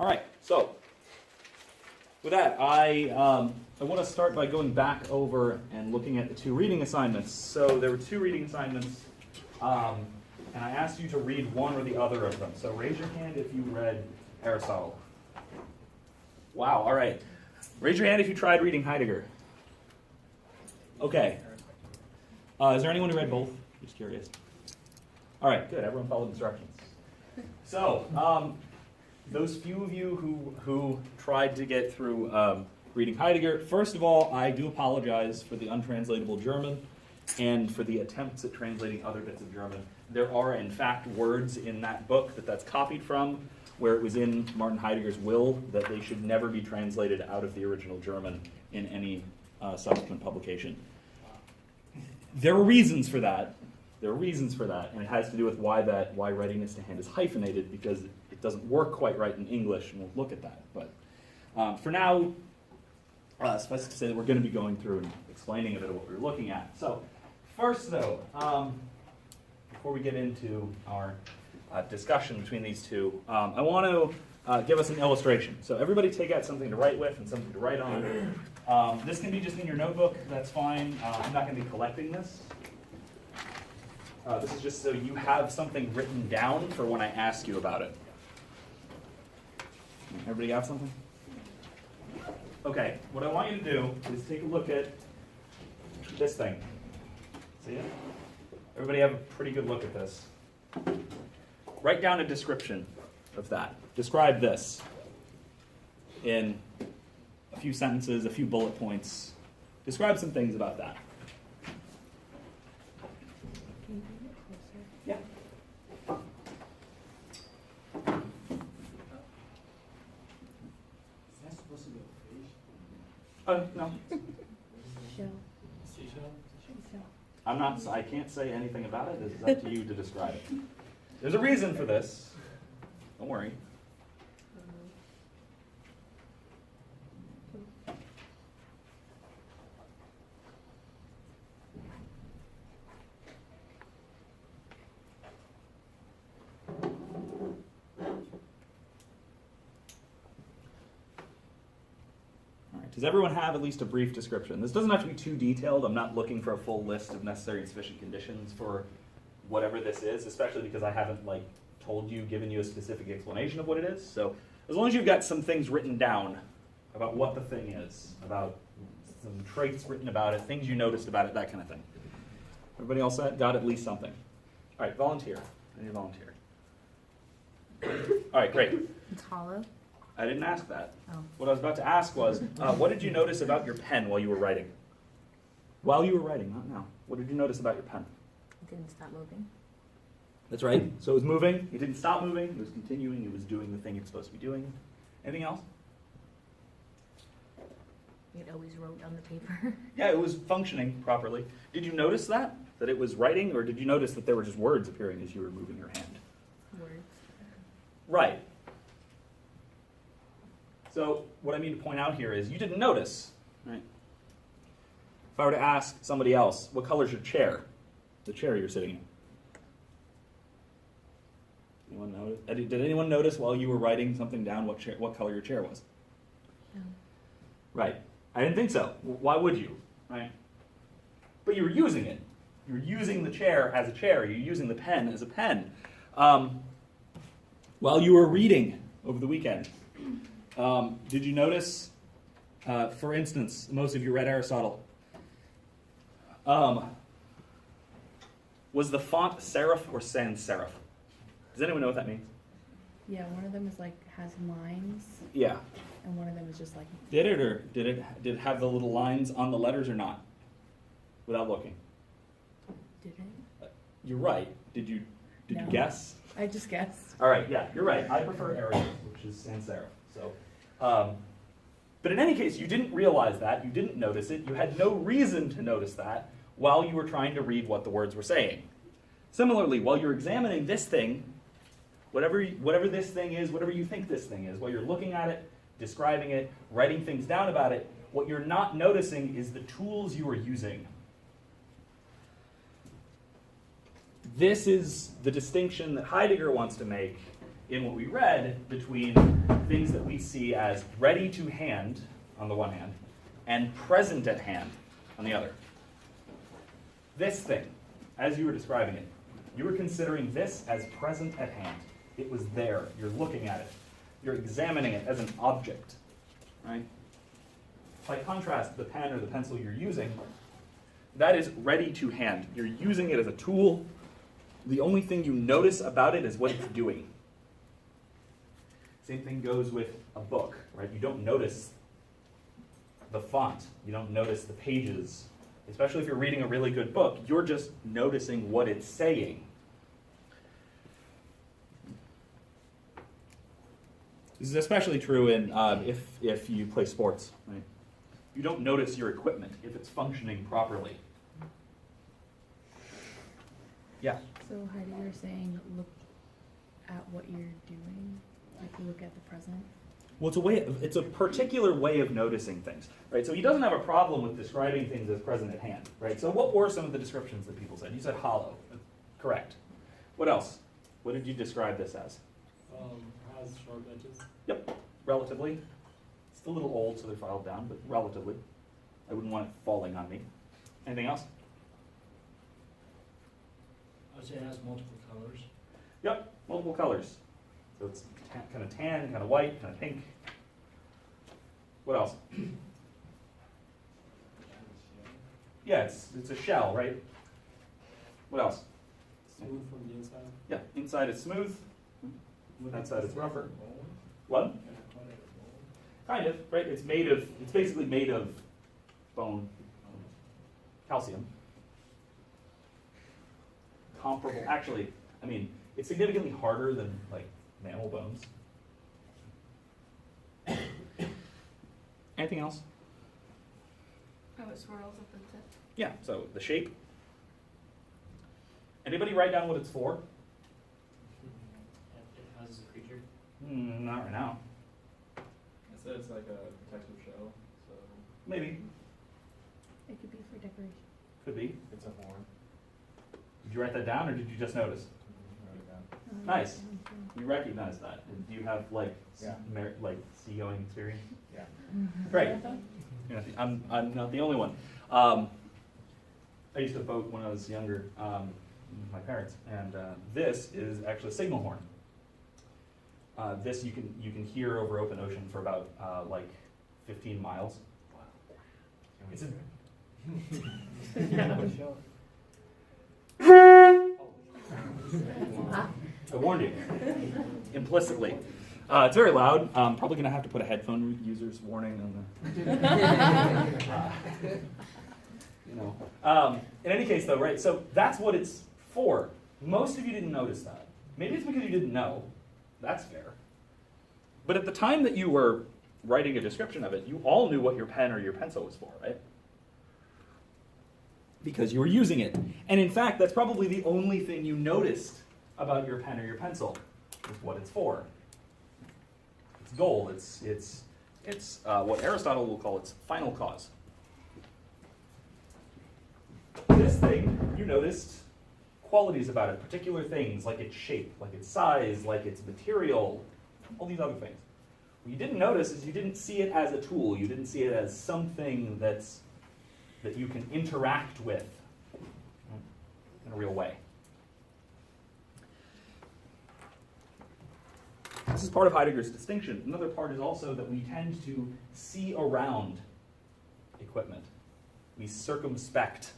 All right, so with that, I want to start by going back over and looking at the two reading assignments. So there were two reading assignments, and I asked you to read one or the other of them. So raise your hand if you read Aristotle. Wow, all right. Raise your hand if you tried reading Heidegger. Okay. Is there anyone who read both? Just curious. All right, good. Everyone followed instructions. So, those few of you who tried to get through reading Heidegger, first of all, I do apologize for the untranslatable German and for the attempts at translating other bits of German. There are, in fact, words in that book that's copied from where it was in Martin Heidegger's will that they should never be translated out of the original German in any subsequent publication. There are reasons for that. There are reasons for that, and it has to do with why readiness-to-hand is hyphenated, because it doesn't work quite right in English, and we'll look at that. But for now, suffice it to say that we're going to be going through and explaining a bit of what we're looking at. So first, though, before we get into our discussion between these two, I want to give us an illustration. So everybody take out something to write with and something to write on. This can be just in your notebook. That's fine. I'm not going to be collecting this. This is just so you have something written down for when I ask you about it. Everybody got something? Okay, what I want you to do is take a look at this thing. See it? Everybody have a pretty good look at this. Write down a description of that. Describe this in a few sentences, a few bullet points. Describe some things about that. Yeah. Is that supposed to be a fish? No. Shell. Seashell? I can't say anything about it. It's up to you to describe it. There's a reason for this. Don't worry. Does everyone have at least a brief description? This doesn't have to be too detailed. I'm not looking for a full list of necessary and sufficient conditions for whatever this is, especially because I haven't given you a specific explanation of what it is. So as long as you've got some things written down about what the thing is, about some traits written about it, things you noticed about it, that kind of thing. Everybody all set? Got at least something. All right, volunteer. I need a volunteer. All right, great. It's hollow. I didn't ask that. Oh. What I was about to ask was, what did you notice about your pen while you were writing? While you were writing, not now. What did you notice about your pen? It didn't stop moving. That's right. So it was moving. It didn't stop moving. It was continuing. It was doing the thing it's supposed to be doing. Anything else? It always wrote on the paper. Yeah, it was functioning properly. Did you notice that it was writing, or did you notice that there were just words appearing as you were moving your hand? Words. Right. So what I mean to point out here is you didn't notice, right? If I were to ask somebody else, what color is your chair? The chair you're sitting in. Anyone notice? Did anyone notice while you were writing something down what color your chair was? No. Right. I didn't think so. Why would you? Right? But you were using it. You were using the chair as a chair. You're using the pen as a pen. While you were reading over the weekend, did you notice, for instance, most of you read Aristotle, was the font serif or sans serif? Does anyone know what that means? Yeah, one of them is has lines, Yeah. and one of them is just like. Did it have the little lines on the letters or not? Without looking. Did it? You're right. Did you No. guess? I just guessed. All right, yeah, you're right. I prefer Arial, which is sans serif. So, but in any case, you didn't realize that. You didn't notice it. You had no reason to notice that while you were trying to read what the words were saying. Similarly, while you're examining this thing, whatever this thing is, whatever you think this thing is, while you're looking at it, describing it, writing things down about it, what you're not noticing is the tools you are using. This is the distinction that Heidegger wants to make in what we read between things that we see as ready to hand on the one hand and present at hand on the other. This thing, as you were describing it, you were considering this as present at hand. It was there. You're looking at it. You're examining it as an object, right? By contrast, the pen or the pencil you're using, that is ready to hand. You're using it as a tool. The only thing you notice about it is what it's doing. Same thing goes with a book, right? You don't notice the font. You don't notice the pages. Especially if you're reading a really good book, you're just noticing what it's saying. This is especially true in if you play sports, right? You don't notice your equipment if it's functioning properly. Yeah. So Heidegger is saying look at what you're doing, like you look at the present. Well, it's a particular way of noticing things, right? So he doesn't have a problem with describing things as present at hand, right? So what were some of the descriptions that people said? You said hollow. Correct. What else? What did you describe this as? Has sharp edges. Yep, relatively. It's a little old, so they're filed down, but relatively. I wouldn't want it falling on me. Anything else? I would say it has multiple colors. Yep, multiple colors. So it's kind of tan, kind of white, kind of pink. What else? Yeah, it's a shell, right? What else? Smooth from the inside. Yeah, inside it's smooth. Outside it's rougher. What? Kind of, right? It's basically made of bone, calcium. Comparable, actually, I mean, it's significantly harder than like mammal bones. Anything else? Oh, it swirls up the tip. Yeah, so the shape. Anybody write down what it's for? It has a creature. Not right now. I said it's like a protective shell, so Maybe. It could be for decoration. Could be. it's a horn. Did you write that down or did you just notice? Write it down. Nice. You recognize that. Do you have like Yeah. seagoing experience? Yeah. Great. You're not I'm not the only one. I used to boat when I was younger with my parents, and this is actually a signal horn. This you can hear over open ocean for about like 15 miles. It's a, I warned you implicitly. It's very loud. Probably going to have to put a headphone user's warning on the. In any case, though, right? So that's what it's for. Most of you didn't notice that. Maybe it's because you didn't know. That's fair. But at the time that you were writing a description of it, you all knew what your pen or your pencil was for, right? Because you were using it. And in fact, that's probably the only thing you noticed about your pen or your pencil, is what it's for. Its goal, it's what Aristotle will call its final cause. This thing, you noticed qualities about it, particular things, like its shape, like its size, like its material, all these other things. What you didn't notice is you didn't see it as a tool. You didn't see it as something that you can interact with in a real way. This is part of Heidegger's distinction. Another part is also that we tend to see around equipment. We circumspect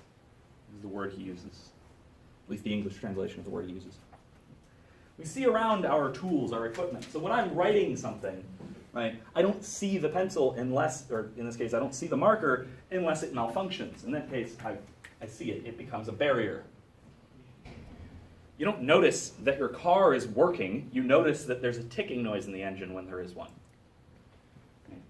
is the word he uses, at least the English translation of the word he uses. We see around our tools, our equipment. So when I'm writing something, right, I don't see the pencil unless, or in this case, I don't see the marker unless it malfunctions. In that case, I see it. It becomes a barrier. You don't notice that your car is working. You notice that there's a ticking noise in the engine when there is one.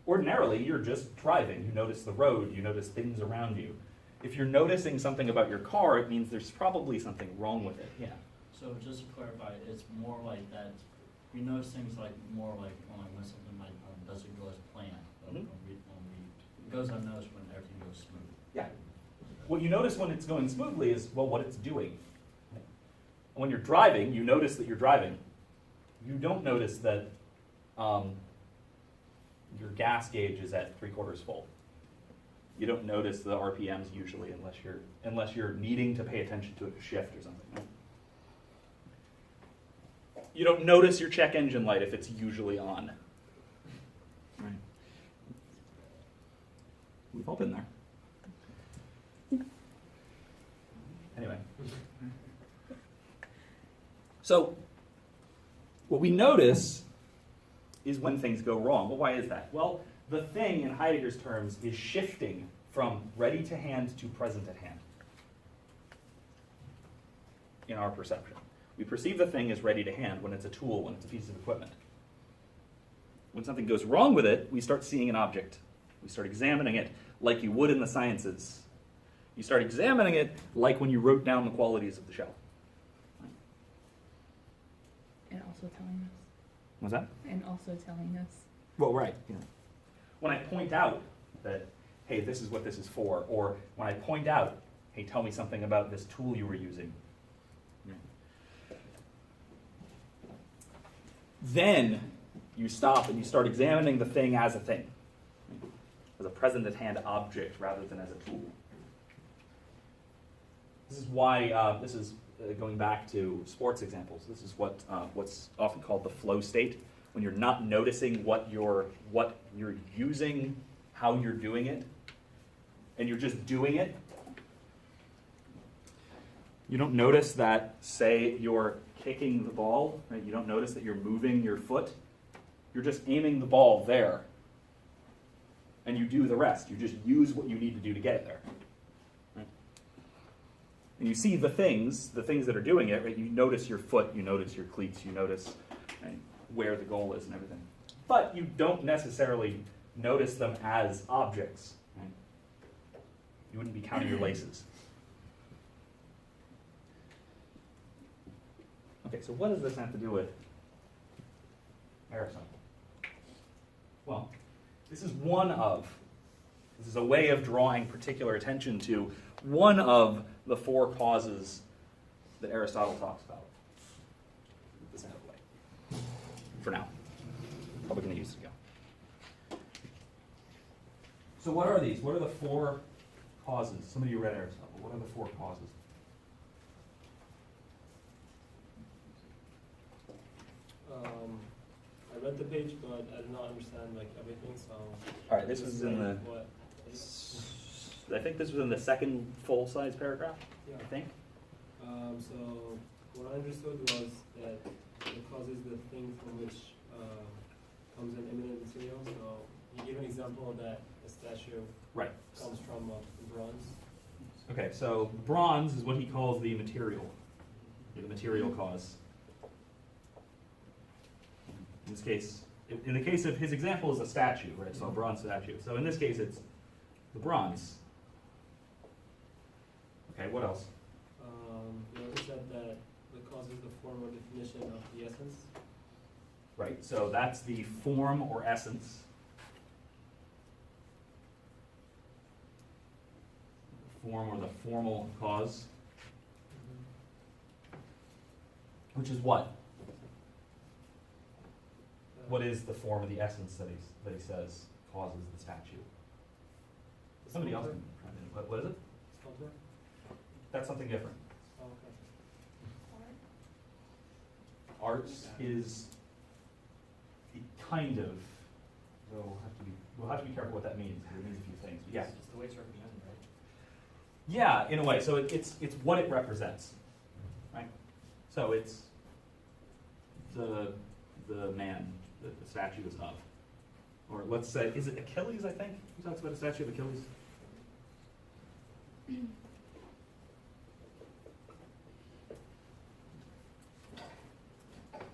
Ordinarily, you're just driving. You notice the road. You notice things around you. If you're noticing something about your car, it means there's probably something wrong with it. Yeah. So just to clarify, it's more like that. We notice things like more like when something like doesn't go as planned. But Mhm. it goes unnoticed when everything goes smooth. Yeah. What you notice when it's going smoothly is, well, what it's doing. When you're driving, you notice that you're driving. You don't notice that your gas gauge is at 3/4 full. You don't notice the RPMs usually unless you're needing to pay attention to a shift or something. Right? You don't notice your check engine light if it's usually on. Right. We've all been there. Anyway. So, what we notice is when things go wrong. Well, why is that? Well, the thing, in Heidegger's terms, is shifting from ready to hand to present at hand in our perception. We perceive the thing as ready to hand when it's a tool, when it's a piece of equipment. When something goes wrong with it, we start seeing an object. We start examining it like you would in the sciences. You start examining it like when you wrote down the qualities of the shell. And also telling us. What's that? And also telling us. Well, right. You know. When I point out that, hey, this is what this is for, or when I point out, hey, tell me something about this tool you were using. Yeah. Then you stop and you start examining the thing as a thing, as a present at hand object rather than as a tool. This is why, this is going back to sports examples. This is what's often called the flow state, when you're not noticing what you're using, how you're doing it, and you're just doing it. You don't notice that, say, you're kicking the ball, right? You don't notice that you're moving your foot. You're just aiming the ball there, and you do the rest. You just use what you need to do to get it there. Right? And you see the things that are doing it, right? You notice your foot, you notice your cleats, you notice, right, where the goal is and everything. But you don't necessarily notice them as objects. Right? You wouldn't be counting your laces. Okay, so what does this have to do with Aristotle? Well, this is a way of drawing particular attention to one of the four causes that Aristotle talks about. Get this out of the way. For now. Probably going to use it again. So what are these? What are the four causes? Some of you read Aristotle. What are the four causes? I read the page, but I did not understand like everything. So. All right, this was in the. What? I think this was in the second full-size paragraph. Yeah. I think. So what I understood was that the cause is the thing from which comes an imminent material. So you give an example that a statue Right. comes from bronze. Okay, so bronze is what he calls the material, the material cause. In this case, in the case of his example is a statue, right? So a bronze statue. So in this case, it's the bronze. Okay, what else? You also said that the cause is the form or definition of the essence. Right, so that's the form or essence. Form or the formal cause. Which is what? What is the form of the essence that he says causes the statue? Somebody else can try to. What is it? Sculpture? That's something different. Oh, okay. Art is kind of. We'll have to be careful what that means, because it means a few things. But yeah. It's the way it's represented, right? Yeah, in a way. So it's what it represents, right? So it's the man that the statue is of, or let's say, is it Achilles? I think he talks about a statue of Achilles.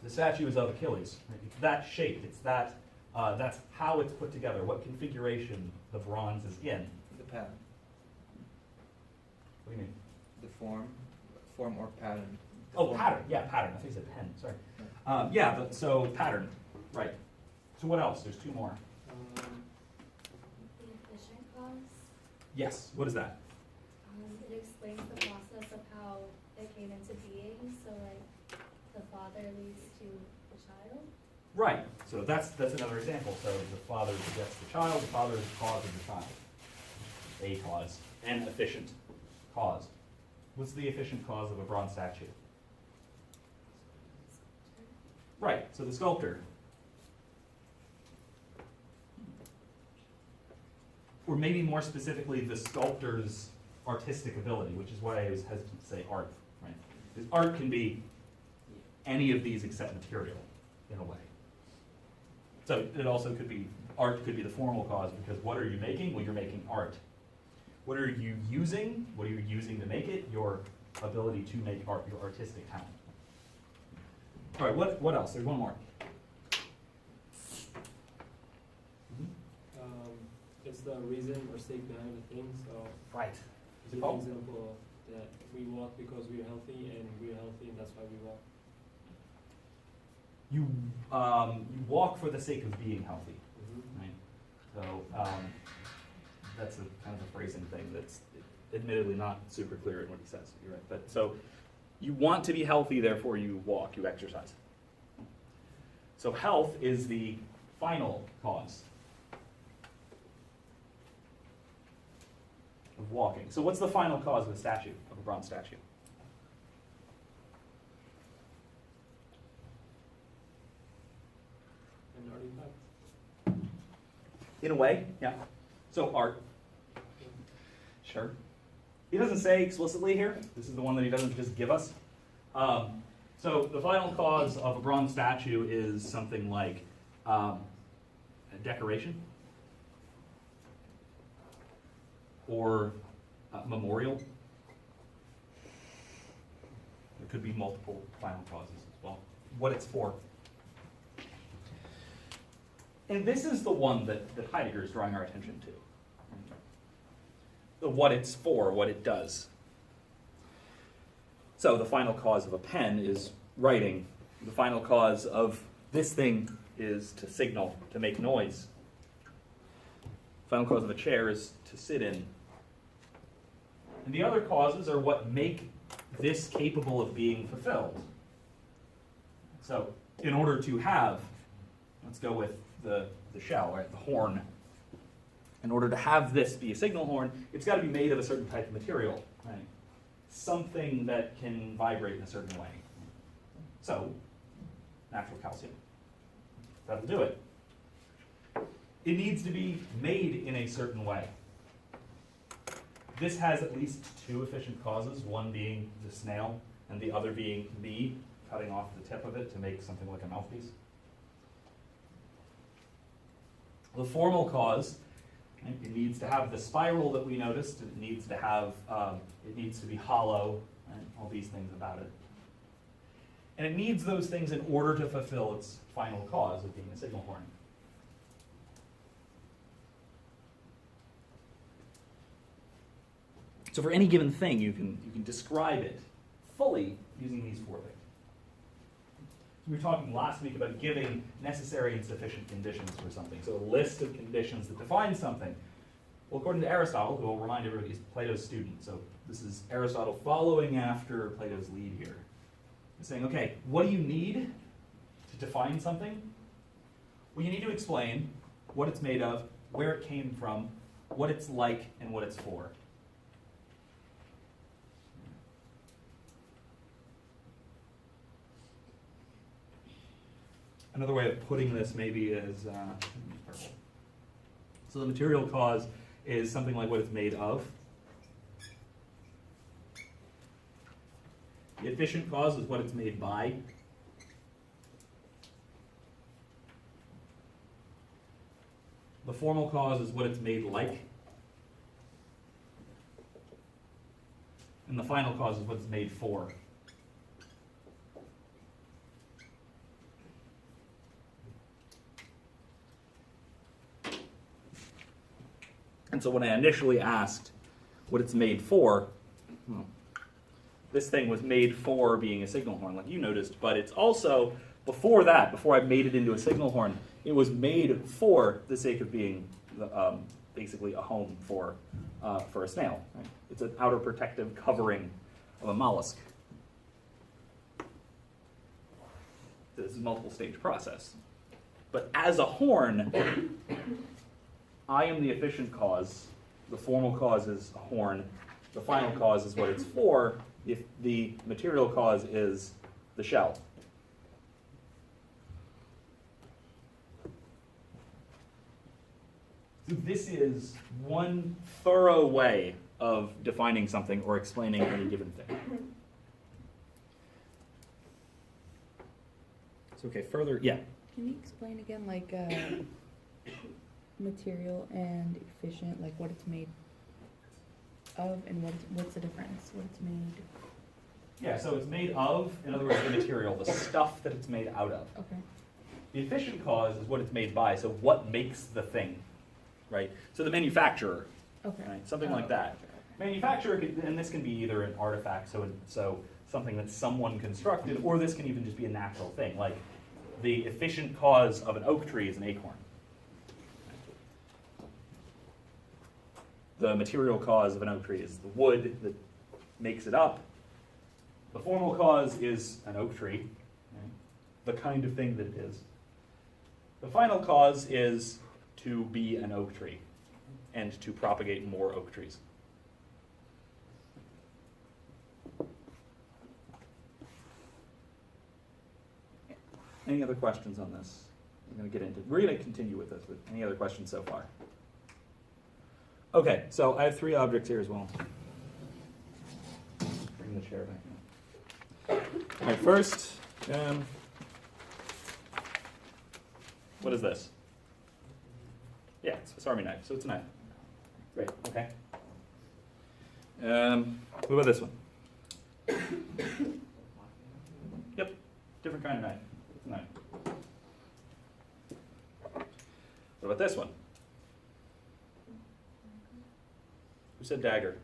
The statue is of Achilles. Right? It's that shape. It's that. That's how it's put together. What configuration the bronze is in. The pattern. What do you mean? The form or pattern. The Oh, form. pattern. Yeah, pattern. I think you said pen. Sorry. So pattern. Right. So what else? There's two more. The efficient cause, Yes. What is that? it explains the process of how it came into being. So like the father leads to the child? Right, so that's another example. So the father begets the child, the father is the cause of the child. A cause, an efficient cause. What's the efficient cause of a bronze statue? Right, so the sculptor. Or maybe more specifically, the sculptor's artistic ability, which is why I was hesitant to say art, right? Because art can be any of these except material, in a way. So it also could be, art could be the formal cause, because what are you making? Well, you're making art. What are you using? What are you using to make it? Your ability to make art, your artistic talent. All right, what else? There's one more. It's the reason or stake behind the thing. So Right. give an example that we walk because we're healthy, and and that's why we walk. You walk for the sake of being healthy, right? So that's a kind of a phrasing thing that's admittedly not super clear in what he says. You're right, but so you want to be healthy, therefore you walk, you exercise. So health is the final cause of walking. So what's the final cause of a statue, of a bronze statue? An artifact. In a way, yeah. So art. Sure. He doesn't say explicitly here. This is the one that he doesn't just give us. So the final cause of a bronze statue is something like a decoration or a memorial. There could be multiple final causes as well. What it's for. And this is the one that Heidegger is drawing our attention to. The what it's for, what it does. So the final cause of a pen is writing. The final cause of this thing is to signal, to make noise. The final cause of a chair is to sit in. And the other causes are what make this capable of being fulfilled. So in order to have, let's go with the shell, right, the horn. In order to have this be a signal horn, it's got to be made of a certain type of material, right? Something that can vibrate in a certain way. So, natural calcium. That'll do it. It needs to be made in a certain way. This has at least two efficient causes, one being the snail and the other being me cutting off the tip of it to make something like a mouthpiece. The formal cause, right, it needs to have the spiral that we noticed. It needs to have, it needs to be hollow, right, all these things about it. And it needs those things in order to fulfill its final cause of being a signal horn. So for any given thing, you can describe it fully using these four things. We were talking last week about giving necessary and sufficient conditions for something. So a list of conditions that define something. Well, according to Aristotle, who will remind everybody is Plato's student. So this is Aristotle following after Plato's lead here. He's saying, okay, what do you need to define something? Well, you need to explain what it's made of, where it came from, what it's like, and what it's for. Another way of putting this maybe is, so the material cause is something like what it's made of. The efficient cause is what it's made by. The formal cause is what it's made like. And the final cause is what it's made for. And so when I initially asked what it's made for, this thing was made for being a signal horn, like you noticed, but it's also, before that, before I made it into a signal horn, it was made for the sake of being basically a home for a snail. Right? It's an outer protective covering of a mollusk. This is a multiple stage process. But as a horn, I am the efficient cause. The formal cause is a horn. The final cause is what it's for. If the material cause is the shell. So this is one thorough way of defining something or explaining any given thing. So okay, further, yeah. Can you explain again, like, material and efficient, like what it's made of, and what's the difference? What it's made? Yeah, so it's made of, in other words, the material, the stuff that it's made out of. Okay. The efficient cause is what it's made by, so what makes the thing, right? So the manufacturer, Okay. right? Something like Oh, that. okay, okay. Manufacturer, and this can be either an artifact, so something that someone constructed, or this can even just be a natural thing. Like the efficient cause of an oak tree is an acorn. The material cause of an oak tree is the wood that makes it up. The formal cause is an oak tree, right? The kind of thing that it is. The final cause is to be an oak tree and to propagate more oak trees. Any other questions on this? We're going to continue with this, but any other questions so far? Okay, so I have three objects here as well. Bring the chair back in. All right, first, what is this? Yeah, it's a Swiss Army knife, so it's a knife. Great, okay. What about this one? Yep, different kind of knife. It's a knife. What about this one? Who said dagger?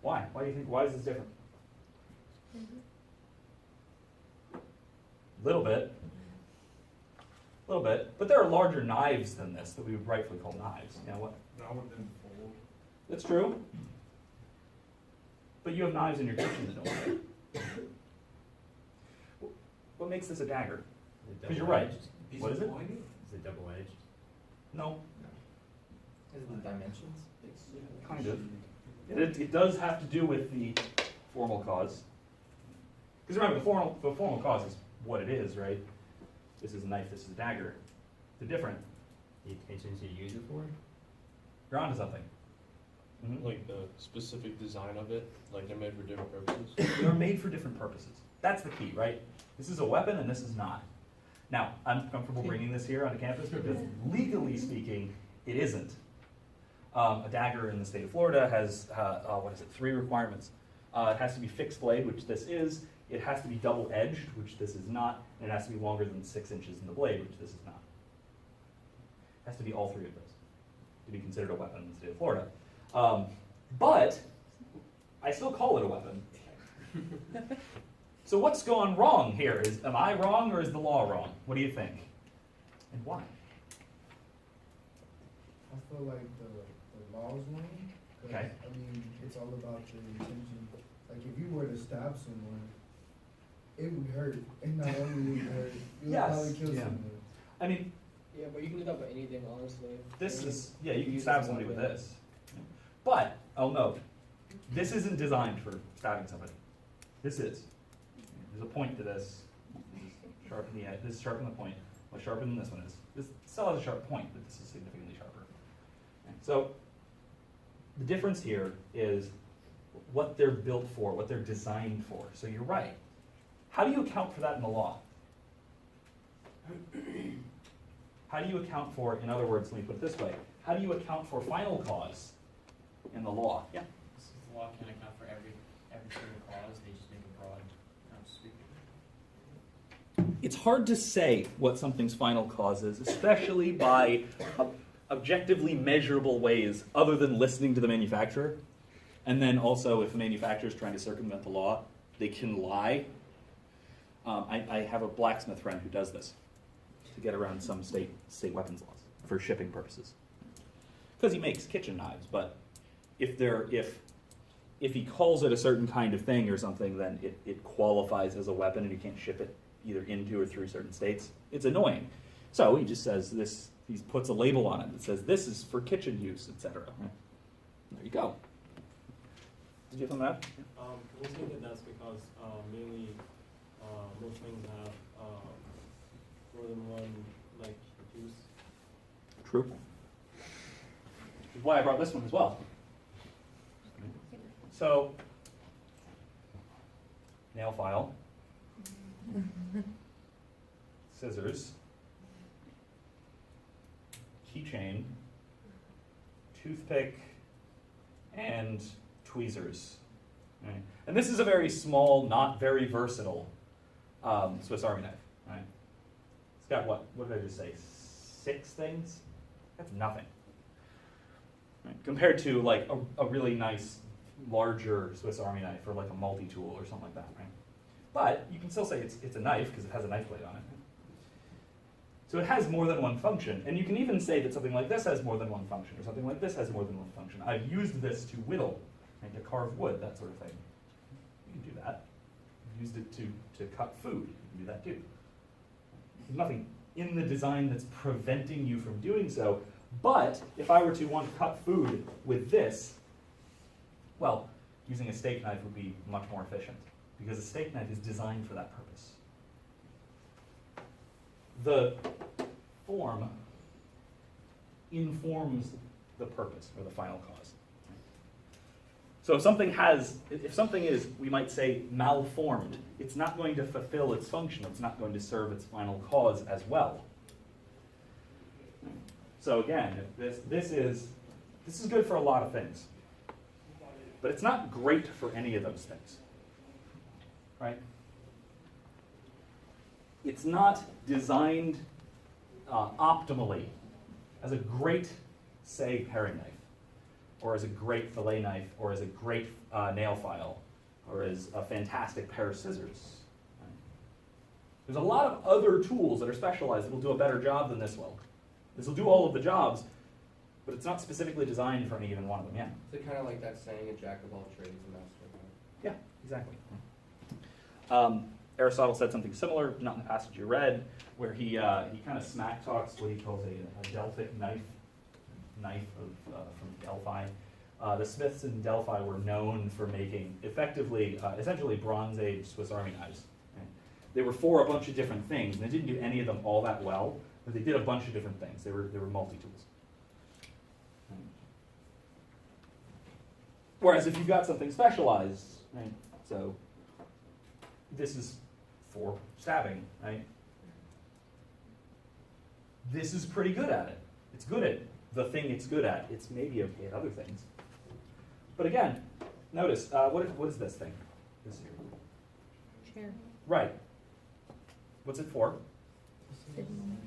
Why? Why do you think? Why is this different? Little bit. But there are larger knives than this that we would rightfully call knives. You know what? That would then fold. That's true. But you have knives in your kitchen that don't fit. What makes this a dagger? Because you're right. What is it? Is it double-edged? No, Is it the dimensions? kind of. It does have to do with the formal cause. Because remember, the formal cause is what it is, right? This is a knife, this is a dagger. They're different. The intentions you use it for? You're onto something. Mhm. Like the specific design of it, like they're made for different purposes. They're made for different purposes. That's the key, right? This is a weapon and this is not. Now, I'm comfortable bringing this here onto campus because legally speaking, it isn't. A dagger in the state of Florida has, 3 requirements. It has to be fixed blade, which this is. It has to be double-edged, which this is not. And it has to be longer than 6 inches in the blade, which this is not. It has to be all 3 of those to be considered a weapon in the state of Florida. But I still call it a weapon. So what's gone wrong here? Am I wrong or is the law wrong? What do you think? And why? I feel like the law's wrong. 'Cause, Okay. I mean, it's all about your intention. Like, if you were to stab someone, it would hurt. And not only would it hurt, you would Yes, probably kill yeah. someone. I mean, Yeah, but you can do that with anything, honestly. this I mean, is, yeah, you can use it stab as a somebody with weapon. this. But, I'll note, this isn't designed for stabbing somebody. This is. There's a point to this. Sharpen the edge. This is sharpen the point. Much sharper than this one is. This still has a sharp point, but this is significantly sharper. Okay. So, the difference here is what they're built for, what they're designed for. So you're right. How do you account for that in the law? How do you account for, in other words, let me put it this way, how do you account for final cause in the law? Yeah. The law can't account for every single cause, they just make a broad sweep. It's hard to say what something's final cause is, especially by objectively measurable ways other than listening to the manufacturer. And then also, if the manufacturer is trying to circumvent the law, they can lie. I have a blacksmith friend who does this to get around some state weapons laws for shipping purposes. Because he makes kitchen knives, but if he calls it a certain kind of thing or something, then it qualifies as a weapon and you can't ship it either into or through certain states, it's annoying. So he just says this, he puts a label on it that says this is for kitchen use, etc. There you go. Did you have something to add? Can you say that that's because mainly most things have more than one like use? True. Which is why I brought this one as well. So, nail file, scissors, keychain, toothpick, and tweezers. Right? And this is a very small, not very versatile Swiss Army knife. Right? It's got what did I just say? 6 things? That's nothing. Right? Compared to like a really nice, larger Swiss Army knife or like a multi-tool or something like that. Right? But you can still say it's a knife because it has a knife blade on it. So it has more than one function, and you can even say that something like this has more than one function, or something like this has more than one function. I've used this to whittle, right, to carve wood, that sort of thing. You can do that. I've used it to cut food. You can do that too. There's nothing in the design that's preventing you from doing so, but if I were to want to cut food with this, well, using a steak knife would be much more efficient, because a steak knife is designed for that purpose. The form informs the purpose or the final cause. So if something is, we might say, malformed, it's not going to fulfill its function, it's not going to serve its final cause as well. So again, if this is good for a lot of things, but it's not great for any of those things, right? It's not designed optimally as a great, say, paring knife, or as a great fillet knife, or as a great nail file, or as a fantastic pair of scissors. Right? There's a lot of other tools that are specialized that will do a better job than this will. This will do all of the jobs, but it's not specifically designed for any given one of them. Yeah? Is it kind of like that saying, a jack of all trades, a master of none? Yeah, exactly. Aristotle said something similar, not in the passage you read, where he kind of smack talks what he calls a Delphic knife from Delphi. The smiths in Delphi were known for making essentially Bronze Age Swiss Army knives. Right? They were for a bunch of different things, and they didn't do any of them all that well, but they did a bunch of different things. They were multi-tools. Right? Whereas if you've got something specialized, right? So this is for stabbing, right? This is pretty good at it. It's good at the thing it's good at. It's maybe okay at other things. But again, notice, what is this thing? This here. Chair. Right. What's it for? Sitting on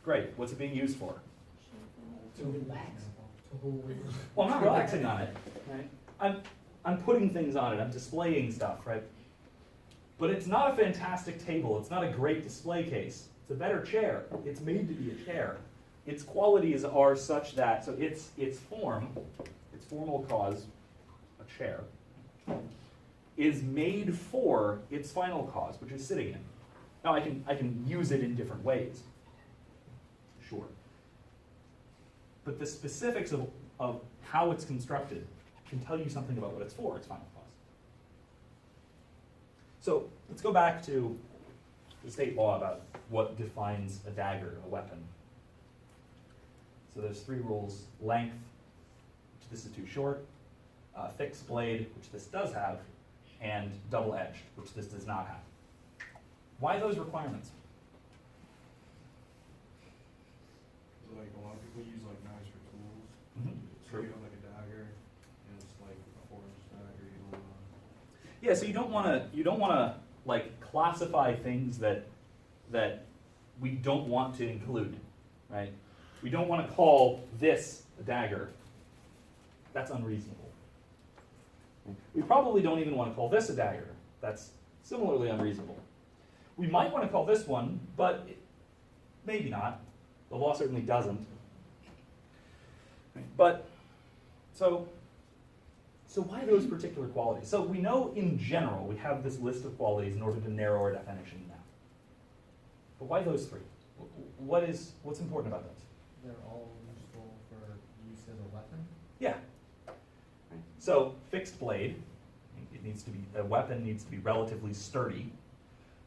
Great. What's it being used for? To relax. To hold. Well, I'm not relaxing on it, right? I'm putting things on it. I'm displaying stuff, right? But it's not a fantastic table. It's not a great display case. It's a better chair. It's made to be a chair. Its qualities are such that, so its formal cause, a chair, is made for its final cause, which is sitting in. Now I can use it in different ways, sure. But the specifics of how it's constructed can tell you something about what it's for, its final cause. So let's go back to the state law about what defines a dagger, a weapon. So there's 3 rules: length, which this is too short, fixed blade, which this does have, and double-edged, which this does not have. Why those requirements? Like a lot of people use like knives for tools. So True. you have like a dagger, and it's like a 4-inch dagger. You don't want. Yeah, so you don't want to like classify things that we don't want to include, right? We don't want to call this a dagger. That's unreasonable. We probably don't even want to call this a dagger. That's similarly unreasonable. We might want to call this one, but maybe not. The law certainly doesn't. But so why those particular qualities? So we know in general we have this list of qualities in order to narrow our definition now. But why those three? What's important about those? They're all useful for use as a weapon. Yeah. Right. So fixed blade, a weapon needs to be relatively sturdy.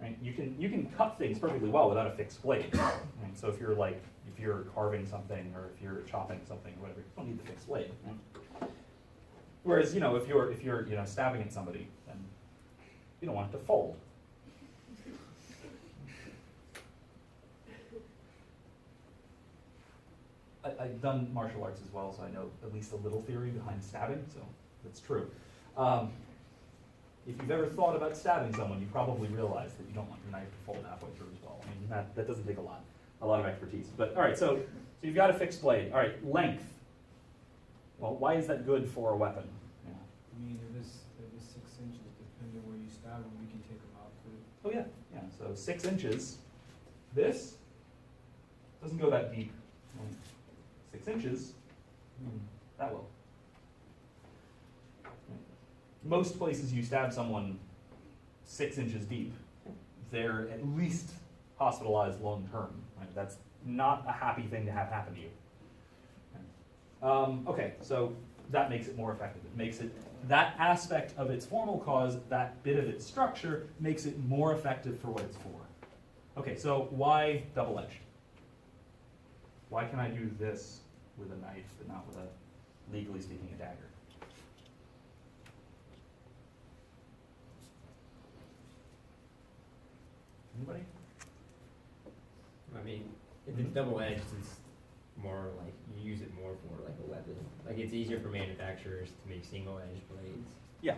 Right? You can cut things perfectly well without a fixed blade. Right? So if you're carving something or if you're chopping something or whatever, you don't need the fixed blade. Right? Whereas, if you're stabbing at somebody, then you don't want it to fold. I've done martial arts as well, so I know at least a little theory behind stabbing, so that's true. If you've ever thought about stabbing someone, you probably realize that you don't want your knife to fold halfway through as well. I mean, that doesn't take a lot of expertise. But all right, so you've got a fixed blade. All right, length. Well, why is that good for a weapon? Yeah. I mean, if it's 6 inches, depending where you stab them, we can take them out too. Oh yeah. So 6 inches. This doesn't go that deep. 6 inches, that will. Most places you stab someone 6 inches deep, they're at least hospitalized long term. Right? That's not a happy thing to have happen to you. Okay, so that makes it more effective. It makes it, that aspect of its formal cause, that bit of its structure, makes it more effective for what it's for. Okay, so why double-edged? Why can I do this with a knife, but not with a, legally speaking, a dagger? Anybody? I mean, if it's double-edged, it's more like, you use it more for like a weapon. Like it's easier for manufacturers to make single-edged blades. Yeah.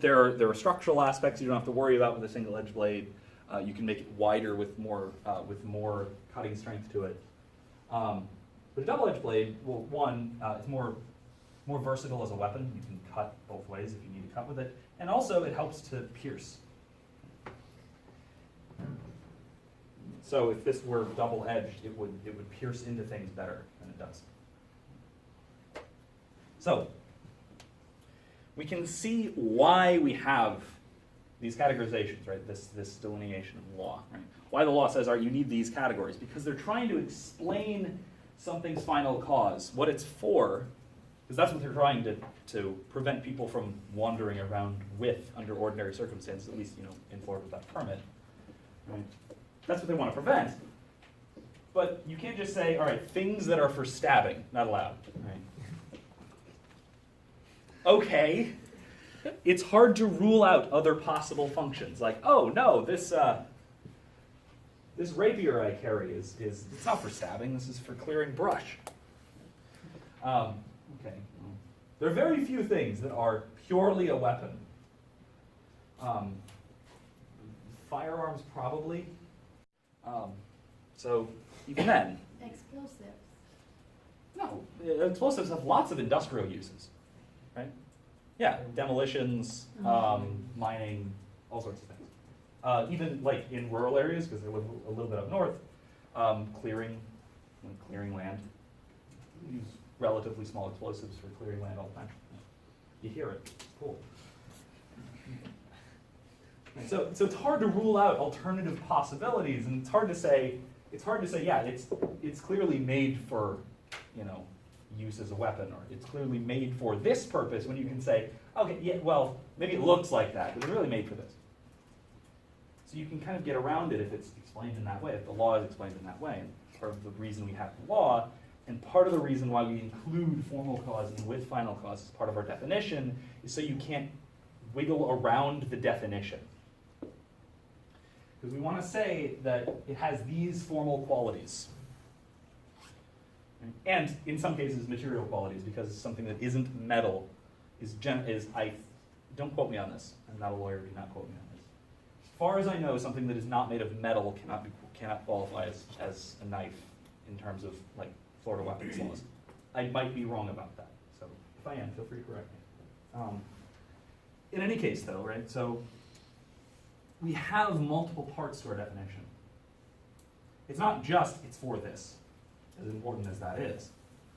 There are structural aspects you don't have to worry about with a single-edged blade. You can make it wider with more cutting strength to it. But a double-edged blade, well, one, it's more versatile as a weapon. You can cut both ways if you need to cut with it, and also it helps to pierce. So if this were double-edged, it would pierce into things better than it does. So we can see why we have these categorizations, right? This delineation of the law, right? Why the law says, all right, you need these categories, because they're trying to explain something's final cause, what it's for, because that's what they're trying to prevent people from wandering around with under ordinary circumstances, at least in Florida without permit. Right? That's what they want to prevent. But you can't just say, all right, things that are for stabbing, not allowed. Right? Okay. It's hard to rule out other possible functions, like, oh no, this rapier I carry is it's not for stabbing. This is for clearing brush. Okay. There are very few things that are purely a weapon. Firearms probably. So even then, Explosives. no, explosives have lots of industrial uses, right? Yeah, demolitions, mining, all sorts of things. Even like in rural areas, because they live a little bit up north, clearing land. We use relatively small explosives for clearing land all the time. You hear it, it's cool. So it's hard to rule out alternative possibilities, and it's hard to say, yeah, it's clearly made for, use as a weapon, or it's clearly made for this purpose, when you can say, okay, yeah, well, maybe it looks like that, but it's really made for this. So you can kind of get around it if it's explained in that way, if the law is explained in that way. And part of the reason we have the law, and part of the reason why we include formal causes with final cause as part of our definition, is so you can't wiggle around the definition. Because we want to say that it has these formal qualities. And in some cases, material qualities, because something that isn't metal don't quote me on this. I'm not a lawyer, do not quote me on this. As far as I know, something that is not made of metal cannot qualify as a knife in terms of like Florida weapons laws. I might be wrong about that. So if I am, feel free to correct me. In any case though, right, so we have multiple parts to our definition. It's not just it's for this, as important as that is,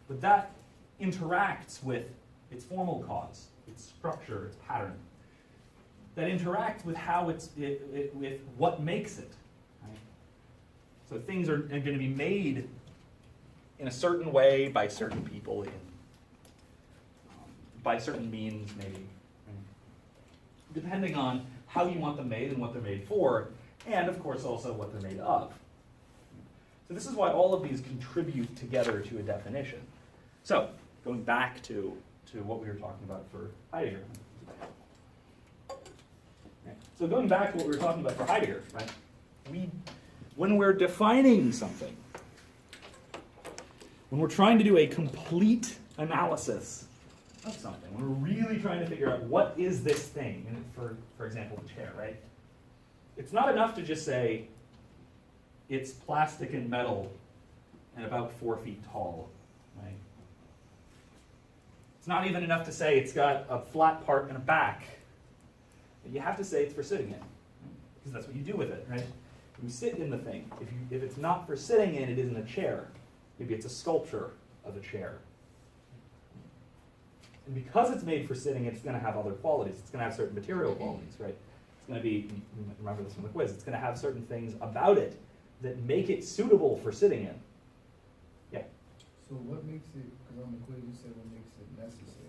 but that interacts with its formal cause, its structure, its pattern. That interacts with how with what makes it. Right? So things are going to be made in a certain way by certain people by certain means, maybe, depending on how you want them made and what they're made for, and of course also what they're made of. So this is why all of these contribute together to a definition. So going back to what we were talking about for Heidegger. Right. So going back to what we were talking about for Heidegger, right? When we're defining something, when we're trying to do a complete analysis of something, when we're really trying to figure out what is this thing, and for example, the chair, right? It's not enough to just say it's plastic and metal and about 4 feet tall, right? It's not even enough to say it's got a flat part and a back. You have to say it's for sitting in, because that's what you do with it, right? You sit in the thing. If it's not for sitting in, it isn't a chair. Maybe it's a sculpture of a chair. And because it's made for sitting, it's going to have other qualities. It's going to have certain material qualities, right? It's going to be, remember this from the quiz, it's going to have certain things about it that make it suitable for sitting in. Yeah? So what makes it, because on the quiz you said what makes it necessary?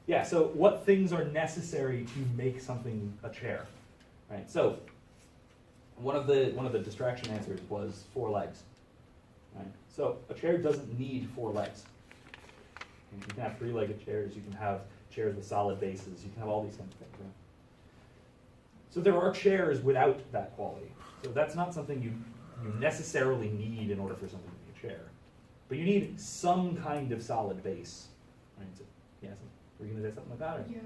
Yeah, so what things are necessary to make something a chair, right? So one of the distraction answers was 4 legs, right? So a chair doesn't need 4 legs. You can have 3-legged chairs, you can have chairs with solid bases, you can have all these kinds of things, right? So there are chairs without that quality. So that's not something you necessarily need in order for something to be a chair. But you need some kind of solid base, right? So, yeah, so were you going to say something like that? Or? Yeah,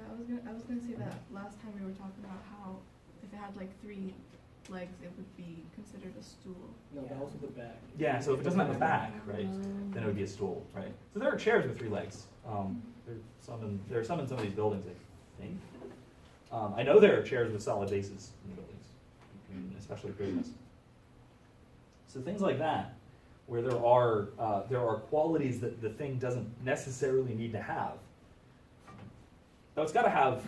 I was gonna say that last time we were talking about how if it had like 3 legs, it would be considered a stool. No, that was with the back. Yeah, so if it doesn't have a back, right, then it would be a stool, right? So there are chairs with 3 legs. There are some in some of these buildings, I think. I know there are chairs with solid bases in the buildings, especially prisons. So things like that, where there are qualities that the thing doesn't necessarily need to have. Now it's got to have.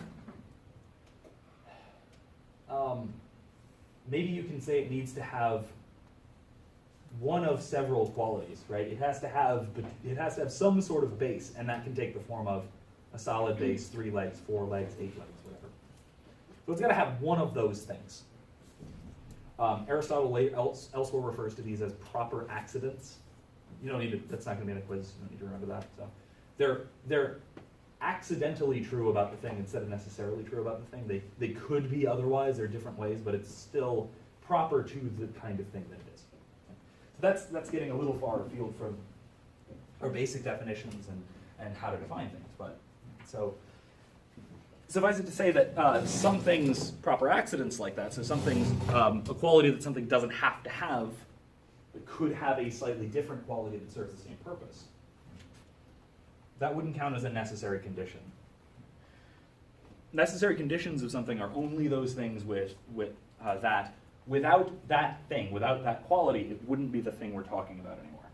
Maybe you can say it needs to have one of several qualities, right? It has to have some sort of base, and that can take the form of a solid base, 3 legs, 4 legs, 8 legs, whatever. So it's got to have one of those things. Aristotle elsewhere refers to these as proper accidents. You don't need to. That's not going to be in a quiz. You don't need to remember that. So they're accidentally true about the thing instead of necessarily true about the thing. They could be otherwise. There are different ways, but it's still proper to the kind of thing that it is. So that's getting a little far afield from our basic definitions and how to define things. But so suffice it to say that some things, proper accidents like that, so some things, a quality that something doesn't have to have, but could have a slightly different quality that serves the same purpose. That wouldn't count as a necessary condition. Necessary conditions of something are only those things with that. Without that thing, without that quality, it wouldn't be the thing we're talking about anymore.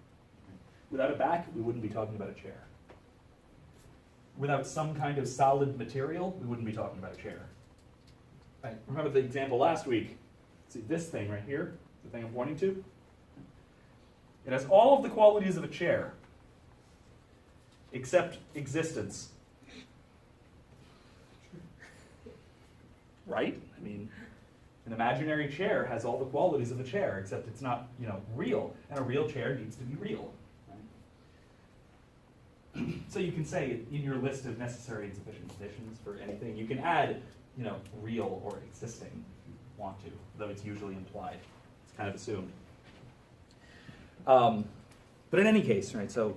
Without a back, we wouldn't be talking about a chair. Without some kind of solid material, we wouldn't be talking about a chair. Right. Remember the example last week? See this thing right here, the thing I'm pointing to? It has all of the qualities of a chair, except existence. Right? I mean, an imaginary chair has all the qualities of a chair, except it's not, real. And a real chair needs to be real. Right? So you can say in your list of necessary and sufficient conditions for anything, you can add, real or existing if you want to, though it's usually implied. It's kind of assumed. But in any case, right, so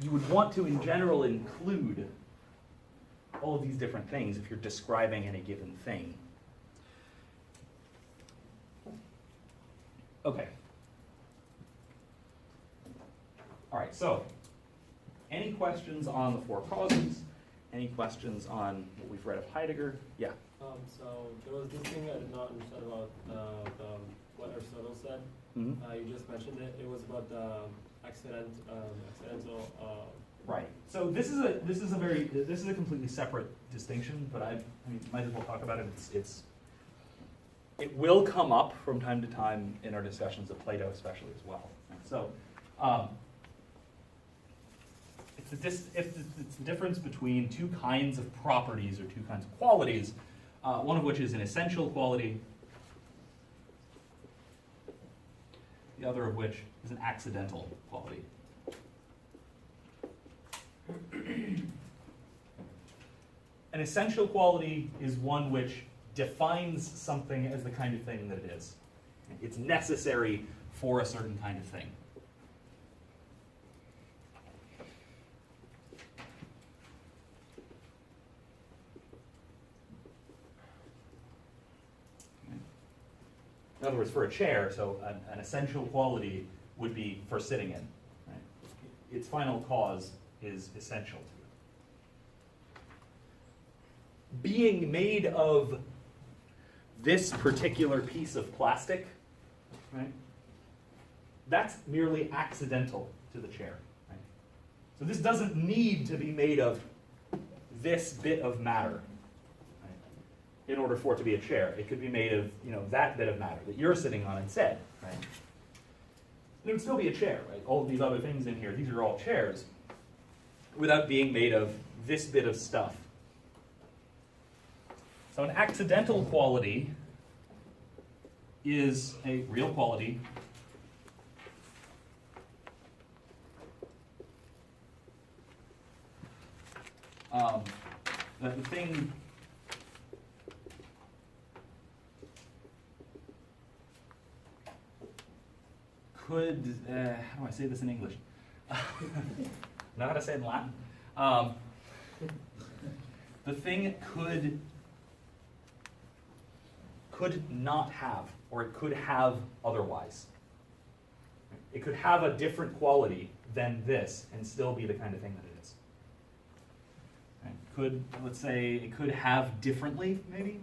you would want to, in general, include all of these different things if you're describing any given thing. Okay. All right, so any questions on the 4 causes? Any questions on what we've read of Heidegger? Yeah. So there was this thing I did not understand about what Aristotle said. Mm-hmm. You just mentioned it. It was about the accidental. Right. So this is a completely separate distinction, but I mean, might as well talk about it. It's It will come up from time to time in our discussions of Plato, especially as well. So, it's the difference between two kinds of properties or two kinds of qualities, one of which is an essential quality, the other of which is an accidental quality. An essential quality is one which defines something as the kind of thing that it is. It's necessary for a certain kind of thing. In other words, for a chair, so an essential quality would be for sitting in. Right? Its final cause is essential to it. Being made of this particular piece of plastic, right? That's merely accidental to the chair. Right? So this doesn't need to be made of this bit of matter in order for it to be a chair. It could be made of, that bit of matter that you're sitting on instead, right? And it would still be a chair, right? All of these other things in here, these are all chairs, without being made of this bit of stuff. So an accidental quality is a real quality that the thing could, how do I say this in English? Not how to say it in Latin. The thing could not have, or it could have otherwise. It could have a different quality than this and still be the kind of thing that it is. Right? Let's say, it could have differently, maybe?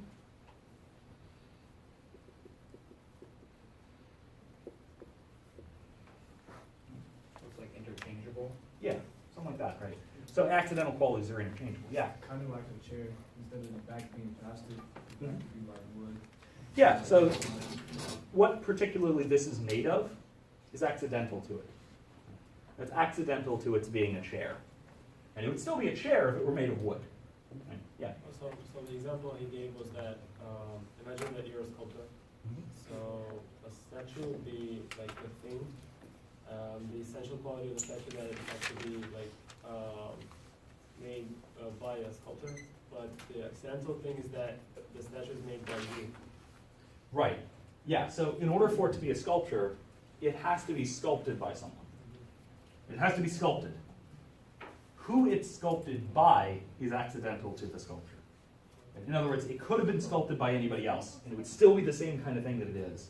Yeah, something like that, right? So accidental qualities are interchangeable, yeah. Kind of like a chair, instead of the back being plastic, the back would be like wood. Yeah, so what particularly this is made of is accidental to it. It's accidental to its being a chair. And it would still be a chair if it were made of wood. Right? Yeah. So the example he gave was that, imagine that you're a sculptor. So a statue would be like the thing. The essential quality of the statue that it has to be like made by a sculptor, but the accidental thing is that the statue is made by you. Right. Yeah, so in order for it to be a sculpture, it has to be sculpted by someone. It has to be sculpted. Who it's sculpted by is accidental to the sculpture. In other words, it could have been sculpted by anybody else, and it would still be the same kind of thing that it is.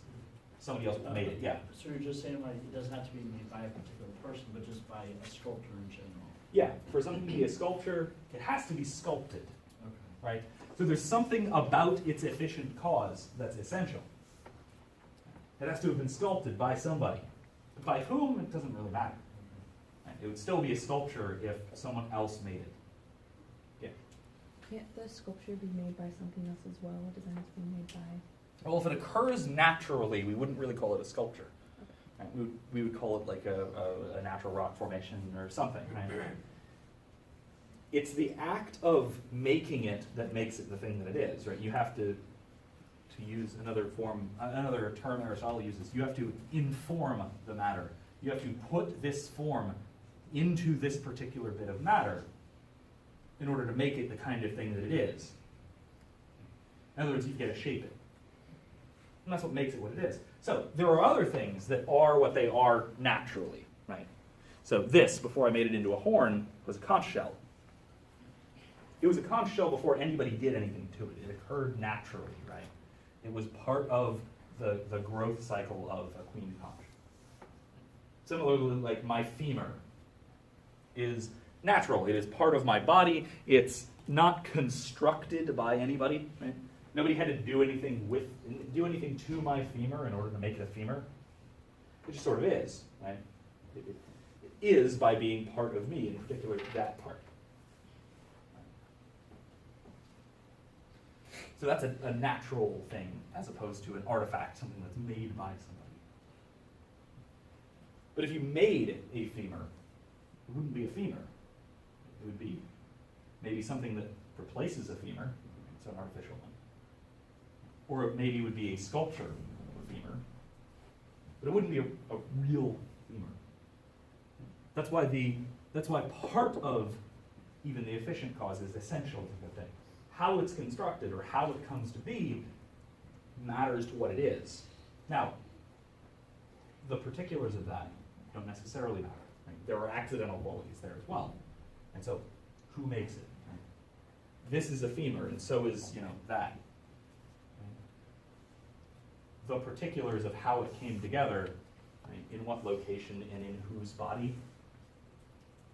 Somebody else made it, yeah. So you're just saying like it doesn't have to be made by a particular person, but just by a sculptor in general? Yeah, for something to be a sculpture, it has to be sculpted, Okay. right? So there's something about its efficient cause that's essential. It has to have been sculpted by somebody. By whom, it doesn't really matter. Right? It would still be a sculpture if someone else made it. Yeah. Can't the sculpture be made by something else as well? It doesn't have to be made by... Well, if it occurs naturally, we wouldn't really call it a sculpture. Right? We would call it like a natural rock formation or something. Right? It's the act of making it that makes it the thing that it is. Right? You have to use another term Aristotle uses. You have to inform the matter. You have to put this form into this particular bit of matter in order to make it the kind of thing that it is. In other words, you get to shape it. And that's what makes it what it is. So there are other things that are what they are naturally, right? So this, before I made it into a horn, was a conch shell. It was a conch shell before anybody did anything to it. It occurred naturally, right? It was part of the growth cycle of a queen conch. Similarly, like my femur is natural. It is part of my body. It's not constructed by anybody, right? Nobody had to do anything to my femur in order to make it a femur. It just sort of is, right? It is by being part of me, in particular that part. So that's a natural thing as opposed to an artifact, something that's made by somebody. But if you made a femur, it wouldn't be a femur. It would be maybe something that replaces a femur, so an artificial one. Or maybe it would be a sculpture of a femur, but it wouldn't be a real femur. That's why part of even the efficient cause is essential to the thing. How it's constructed or how it comes to be matters to what it is. Now, the particulars of that don't necessarily matter. Right? There are accidental qualities there as well. And so, who makes it? Right? This is a femur, and so is, that. The particulars of how it came together, right, in what location and in whose body,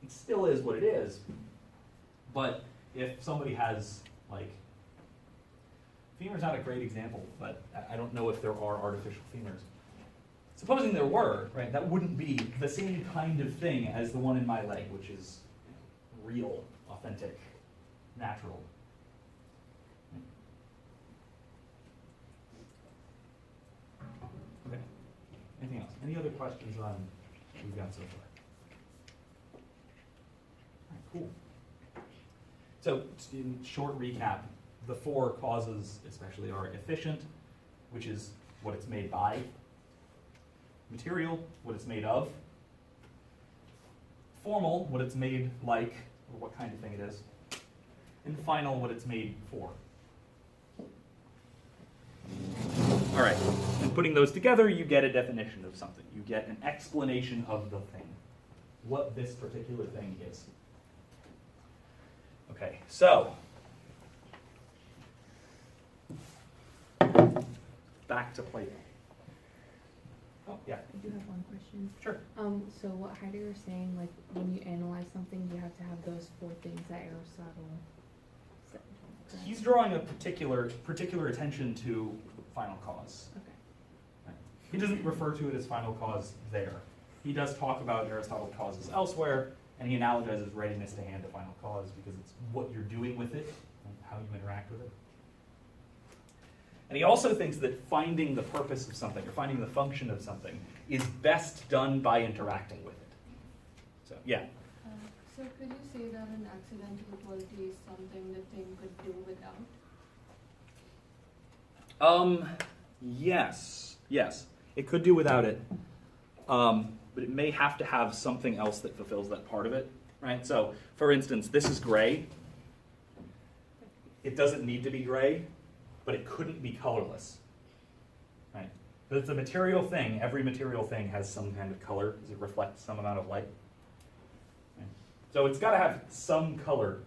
it still is what it is. But if somebody has, femur's not a great example, but I don't know if there are artificial femurs. Supposing there were, right, that wouldn't be the same kind of thing as the one in my leg, which is real, authentic, natural. Okay. Anything else? Any other questions on what we've got so far? All right, cool. So, in short recap, the 4 causes especially are efficient, which is what it's made by. Material, what it's made of. Formal, what it's made like, or what kind of thing it is. And final, what it's made for. All right, and putting those together, you get a definition of something. You get an explanation of the thing, what this particular thing is. Okay, so back to Plato. Oh, yeah. I do have one question. Sure. So what Heidegger is saying, like when you analyze something, you have to have those 4 things that Aristotle said. correct? He's drawing a particular attention to final cause. Okay. Right. He doesn't refer to it as final cause there. He does talk about Aristotle's causes elsewhere, and he analogizes readiness to hand to final cause because it's what you're doing with it, and how you interact with it. And he also thinks that finding the purpose of something, or finding the function of something, is best done by interacting with it. So, yeah. So could you say that an accidental quality is something the thing could do without? Yes. It could do without it. But it may have to have something else that fulfills that part of it, right? So, for instance, this is gray. It doesn't need to be gray, but it couldn't be colorless, right? But it's a material thing. Every material thing has some kind of color because it reflects some amount of light. Right? So it's got to have some color,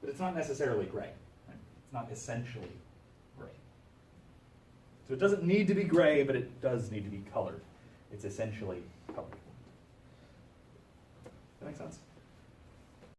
but it's not necessarily gray. Right? It's not essentially gray. So it doesn't need to be gray, but it does need to be colored. It's essentially colored. That make sense?